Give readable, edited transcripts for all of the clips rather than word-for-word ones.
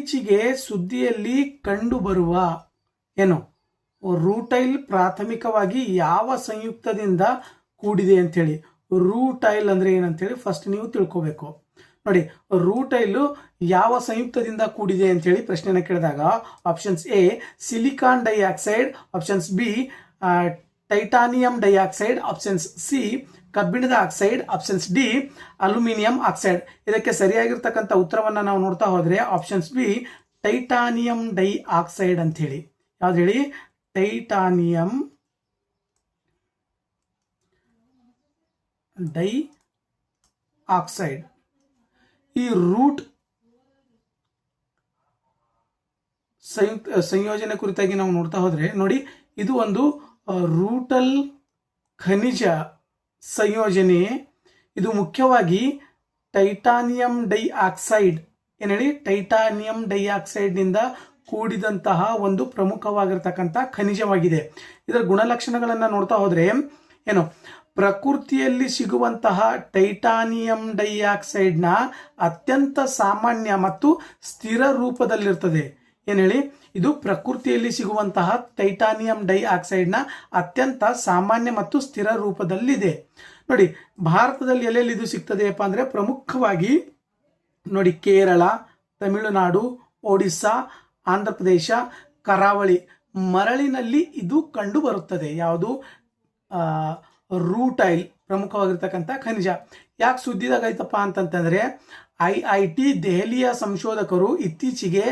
ಇತ್ತೀಚೆಗೆ ಸುದ್ದಿಯಲ್ಲಿ ಕಂಡುಬರುವ ಏನು ರೂಟೈಲ್ ಪ್ರಾಥಮಿಕವಾಗಿ ಯಾವ ಸಂಯುಕ್ತದಿಂದ ಕೂಡಿದೆ ಅಂತೇಳಿ. ರೂಟೈಲ್ ಅಂದ್ರೆ ಏನಂತೇಳಿ ಫಸ್ಟ್ ನೀವು ತಿಳ್ಕೋಬೇಕು. ನೋಡಿ, ರೂಟೈಲು ಯಾವ ಸಂಯುಕ್ತದಿಂದ ಕೂಡಿದೆ ಅಂತೇಳಿ ಪ್ರಶ್ನೆನ ಕೇಳಿದಾಗ options A silicon dioxide, options B titanium dioxide, options C ಕಬ್ಬಿಣದ oxide, options D aluminium oxide. ಇದಕ್ಕೆ ಸರಿಯಾಗಿರ್ತಕ್ಕಂಥ ಉತ್ತರವನ್ನು ನಾವು ನೋಡ್ತಾ ಹೋದ್ರೆ options B titanium dioxide ಅಂತ ಹೇಳಿ. ಯಾವ್ದು ಹೇಳಿ? Titanium dioxide. ಈ ರೂಟ್ ಸಂಯೋಜನೆ ಕುರಿತಾಗಿ ನಾವು ನೋಡ್ತಾ ಹೋದ್ರೆ ನೋಡಿ, ಇದು ಒಂದು ರೂಟಲ್ ಖನಿಜ ಸಂಯೋಜನೆ. ಇದು ಮುಖ್ಯವಾಗಿ ಟೈಟಾನಿಯಂ ಡೈ ಆಕ್ಸೈಡ್ ಏನ್ ಹೇಳಿ, ಟೈಟಾನಿಯಂ ಡೈಆಕ್ಸೈಡ್ ನಿಂದ ಕೂಡಿದಂತಹ ಒಂದು ಪ್ರಮುಖವಾಗಿರ್ತಕ್ಕಂಥ ಖನಿಜವಾಗಿದೆ. ಇದರ ಗುಣಲಕ್ಷಣಗಳನ್ನ ನೋಡ್ತಾ ಹೋದ್ರೆ ಏನು, ಪ್ರಕೃತಿಯಲ್ಲಿ ಸಿಗುವಂತಹ ಟೈಟಾನಿಯಂ ಡೈಆಕ್ಸೈಡ್ ನ ಅತ್ಯಂತ ಸಾಮಾನ್ಯ ಮತ್ತು ಸ್ಥಿರ ರೂಪದಲ್ಲಿರ್ತದೆ. ಏನ್ ಹೇಳಿ, ಇದು ಪ್ರಕೃತಿಯಲ್ಲಿ ಸಿಗುವಂತಹ ಟೈಟಾನಿಯಂ ಡೈಆಕ್ಸೈಡ್ ನ ಅತ್ಯಂತ ಸಾಮಾನ್ಯ ಮತ್ತು ಸ್ಥಿರ ರೂಪದಲ್ಲಿದೆ. ನೋಡಿ, ಭಾರತದಲ್ಲಿ ಎಲ್ಲೆಲ್ಲಿ ಇದು ಸಿಗ್ತದೆಯಪ್ಪ ಅಂದ್ರೆ ಪ್ರಮುಖವಾಗಿ ನೋಡಿ ಕೇರಳ, ತಮಿಳುನಾಡು, ಒಡಿಸ್ಸಾ, ಆಂಧ್ರ ಪ್ರದೇಶ, ಕರಾವಳಿ ಮರಳಿನಲ್ಲಿ ಇದು ಕಂಡು ಬರುತ್ತದೆ. ಯಾವುದು? ರೂಟೈಲ್ ಪ್ರಮುಖವಾಗಿರ್ತಕ್ಕಂಥ ಖನಿಜ. ಯಾಕೆ ಸುದ್ದಿದಾಗೈತಪ್ಪ ಅಂತಂತಂದ್ರೆ IIT ದೆಹಲಿಯ ಸಂಶೋಧಕರು ಇತ್ತೀಚೆಗೆ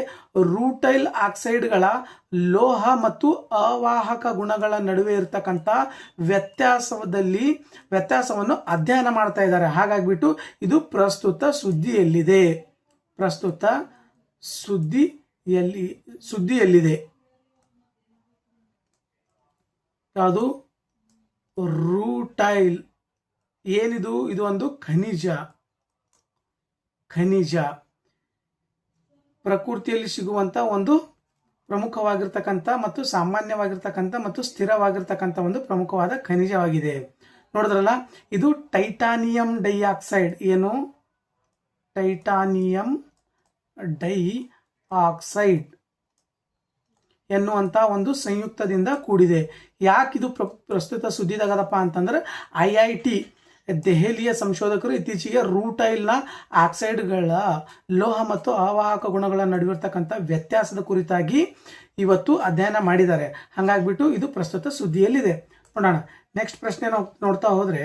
ರೂಟೈಲ್ ಆಕ್ಸೈಡ್ಗಳ ಲೋಹ ಮತ್ತು ಅವಾಹಕ ಗುಣಗಳ ನಡುವೆ ಇರತಕ್ಕಂಥ ವ್ಯತ್ಯಾಸವನ್ನು ಅಧ್ಯಯನ ಮಾಡ್ತಾ ಇದ್ದಾರೆ. ಹಾಗಾಗಿಬಿಟ್ಟು ಇದು ಪ್ರಸ್ತುತ ಸುದ್ದಿಯಲ್ಲಿದೆ. ಯಾವುದು? ರೂಟೈಲ್ ಏನಿದು? ಇದು ಒಂದು ಖನಿಜ ಪ್ರಕೃತಿಯಲ್ಲಿ ಸಿಗುವಂತ ಒಂದು ಪ್ರಮುಖವಾಗಿರ್ತಕ್ಕಂಥ ಮತ್ತು ಸಾಮಾನ್ಯವಾಗಿರ್ತಕ್ಕಂಥ ಮತ್ತು ಸ್ಥಿರವಾಗಿರ್ತಕ್ಕಂಥ ಒಂದು ಪ್ರಮುಖವಾದ ಖನಿಜವಾಗಿದೆ. ನೋಡಿದ್ರಲ್ಲ, ಇದು ಟೈಟಾನಿಯಂ ಡೈಆಕ್ಸೈಡ್. ಏನು? ಟೈಟಾನಿಯಂ ಡೈಆಕ್ಸೈಡ್ ಎನ್ನುವಂತ ಒಂದು ಸಂಯುಕ್ತದಿಂದ ಕೂಡಿದೆ. ಯಾಕಿದು ಪ್ರಸ್ತುತ ಸುದ್ದಿದಾಗದಪ್ಪ ಅಂತಂದ್ರೆ IIT ದೆಹಲಿಯ ಸಂಶೋಧಕರು ಇತ್ತೀಚೆಗೆ ರೂಟೈಲ್ನ ಆಕ್ಸೈಡ್ಗಳ ಲೋಹ ಮತ್ತು ಅವಾಹಕ ಗುಣಗಳ ನಡುವಿರ್ತಕ್ಕಂಥ ವ್ಯತ್ಯಾಸದ ಕುರಿತಾಗಿ ಇವತ್ತು ಅಧ್ಯಯನ ಮಾಡಿದ್ದಾರೆ. ಹಾಗಾಗ್ಬಿಟ್ಟು ಇದು ಪ್ರಸ್ತುತ ಸುದ್ದಿಯಲ್ಲಿದೆ. ನೋಡೋಣ, ನೆಕ್ಸ್ಟ್ ಪ್ರಶ್ನೆ ನೋಡ್ತಾ ಹೋದ್ರೆ